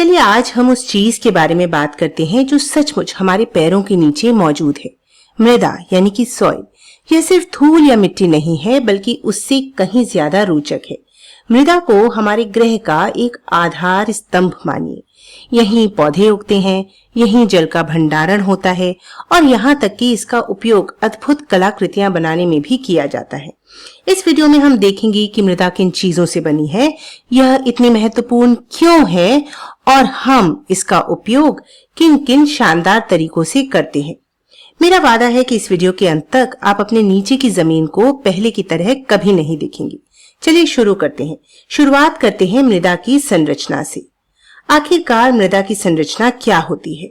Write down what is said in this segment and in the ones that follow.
चलिए आज हम उस चीज के बारे में बात करते हैं जो सचमुच हमारे पैरों के नीचे मौजूद है, मृदा यानी कि सॉइल। यह सिर्फ धूल या मिट्टी नहीं है बल्कि उससे कहीं ज्यादा रोचक है। मृदा को हमारे ग्रह का एक आधार स्तंभ मानिए। यहीं पौधे उगते हैं, यहीं जल का भंडारण होता है और यहाँ तक कि इसका उपयोग अद्भुत कलाकृतियां बनाने में भी किया जाता है। इस वीडियो में हम देखेंगे कि मृदा किन चीजों से बनी है, यह इतनी महत्वपूर्ण क्यों है और हम इसका उपयोग किन किन शानदार तरीकों से करते हैं। मेरा वादा है कि इस वीडियो के अंत तक आप अपने नीचे की जमीन को पहले की तरह कभी नहीं देखेंगे। चलिए शुरू करते हैं। शुरुआत करते हैं मृदा की संरचना से। आखिरकार मृदा की संरचना क्या होती है?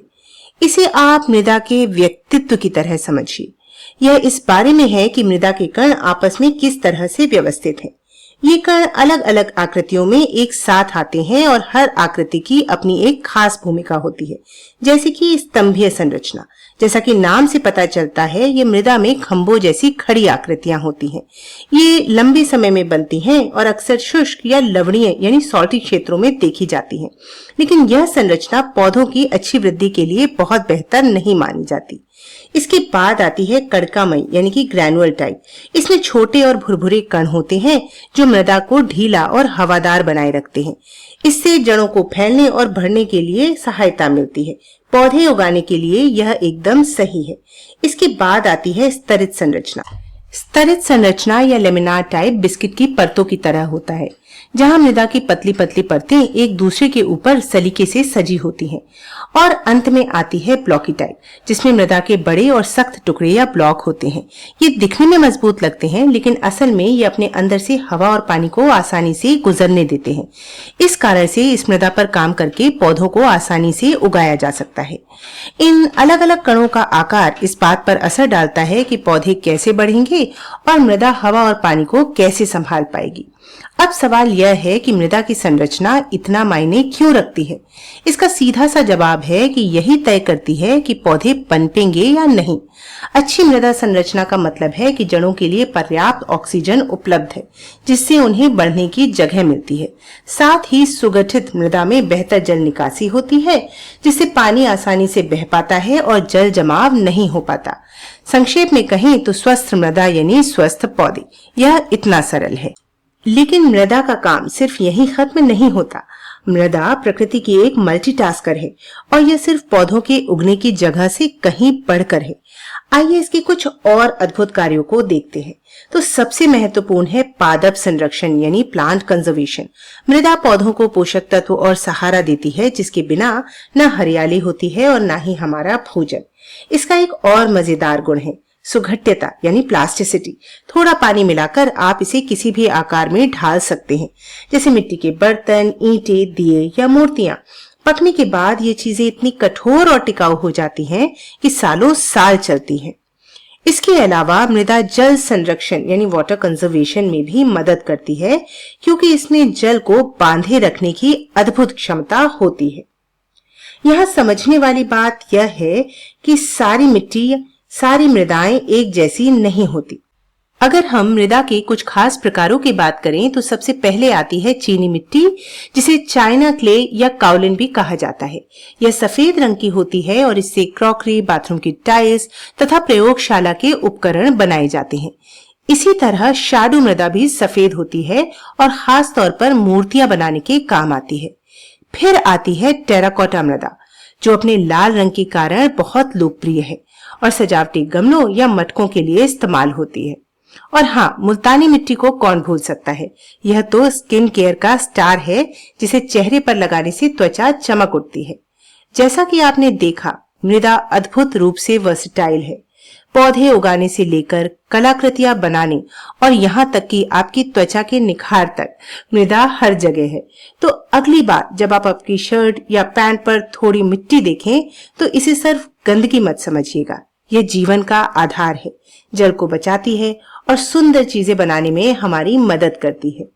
इसे आप मृदा के व्यक्तित्व की तरह समझिए। यह इस बारे में है कि मृदा के कण आपस में किस तरह से व्यवस्थित हैं। ये कण अलग अलग आकृतियों में एक साथ आते हैं और हर आकृति की अपनी एक खास भूमिका होती है। जैसे कि स्तंभीय संरचना, जैसा कि नाम से पता चलता है, ये मृदा में खंभों जैसी खड़ी आकृतियां होती हैं। ये लंबे समय में बनती हैं और अक्सर शुष्क या लवणीय यानी सॉल्टी क्षेत्रों में देखी जाती हैं। लेकिन यह संरचना पौधों की अच्छी वृद्धि के लिए बहुत बेहतर नहीं मानी जाती। इसके बाद आती है कणकामयी यानी कि ग्रैनुअल टाइप। इसमें छोटे और भुरभुरे कण होते हैं जो मृदा को ढीला और हवादार बनाए रखते हैं। इससे जड़ों को फैलने और बढ़ने के लिए सहायता मिलती है। पौधे उगाने के लिए यह एकदम सही है। इसके बाद आती है स्तरित संरचना। स्तरित संरचना या लेमिनार टाइप बिस्किट की परतों की तरह होता है, जहां मृदा की पतली पतली परतें एक दूसरे के ऊपर सलीके से सजी होती हैं। और अंत में आती है ब्लॉकी टाइप, जिसमें मृदा के बड़े और सख्त टुकड़े या ब्लॉक होते हैं। ये दिखने में मजबूत लगते हैं, लेकिन असल में ये अपने अंदर से हवा और पानी को आसानी से गुजरने देते हैं। इस कारण से इस मृदा पर काम करके पौधों को आसानी से उगाया जा सकता है। इन अलग अलग कणों का आकार इस बात पर असर डालता है कि पौधे कैसे बढ़ेंगे और मृदा हवा और पानी को कैसे संभाल पाएगी। अब सवाल यह है कि मृदा की संरचना इतना मायने क्यों रखती है? इसका सीधा सा जवाब है कि यही तय करती है कि पौधे पनपेंगे या नहीं। अच्छी मृदा संरचना का मतलब है कि जड़ों के लिए पर्याप्त ऑक्सीजन उपलब्ध है, जिससे उन्हें बढ़ने की जगह मिलती है। साथ ही सुगठित मृदा में बेहतर जल निकासी होती है, जिससे पानी आसानी से बह पाता है और जल जमाव नहीं हो पाता। संक्षेप में कहें तो स्वस्थ मृदा यानी स्वस्थ पौधे। यह इतना सरल है। लेकिन मृदा का काम सिर्फ यहीं खत्म नहीं होता। मृदा प्रकृति की एक मल्टीटास्कर है और यह सिर्फ पौधों के उगने की जगह से कहीं बढ़कर है। आइए इसके कुछ और अद्भुत कार्यों को देखते हैं। तो सबसे महत्वपूर्ण है पादप संरक्षण यानी प्लांट कंजर्वेशन। मृदा पौधों को पोषक तत्व और सहारा देती है, जिसके बिना न हरियाली होती है और न ही हमारा भोजन। इसका एक और मजेदार गुण है सुघट्यता यानी प्लास्टिसिटी। थोड़ा पानी मिलाकर आप इसे किसी भी आकार में ढाल सकते हैं, जैसे मिट्टी के बर्तन, ईंटें, दिए या मूर्तियां। पकने के बाद ये चीजें इतनी कठोर और टिकाऊ हो जाती हैं कि सालों साल चलती हैं। इसके अलावा मृदा जल संरक्षण यानी वाटर कंजर्वेशन में भी मदद करती है, क्योंकि इसमें जल को बांधे रखने की अद्भुत क्षमता होती है। यहाँ समझने वाली बात यह है कि सारी मृदाएं एक जैसी नहीं होती। अगर हम मृदा के कुछ खास प्रकारों की बात करें तो सबसे पहले आती है चीनी मिट्टी, जिसे चाइना क्ले या काउलिन भी कहा जाता है। यह सफेद रंग की होती है और इससे क्रॉकरी, बाथरूम की टाइल्स तथा प्रयोगशाला के उपकरण बनाए जाते हैं। इसी तरह शाडू मृदा भी सफेद होती है और खास तौर पर मूर्तियां बनाने के काम आती है। फिर आती है टेराकोटा मृदा, जो अपने लाल रंग के कारण बहुत लोकप्रिय है और सजावटी गमलों या मटकों के लिए इस्तेमाल होती है। और हाँ, मुल्तानी मिट्टी को कौन भूल सकता है। यह तो स्किन केयर का स्टार है, जिसे चेहरे पर लगाने से त्वचा चमक उठती है। जैसा कि आपने देखा, मृदा अद्भुत रूप से वर्सेटाइल है। पौधे उगाने से लेकर कलाकृतियां बनाने और यहाँ तक कि आपकी त्वचा के निखार तक मृदा हर जगह है। तो अगली बार जब आप आपकी शर्ट या पैंट पर थोड़ी मिट्टी देखें तो इसे सिर्फ गंदगी मत समझिएगा। यह जीवन का आधार है, जल को बचाती है और सुंदर चीजें बनाने में हमारी मदद करती है।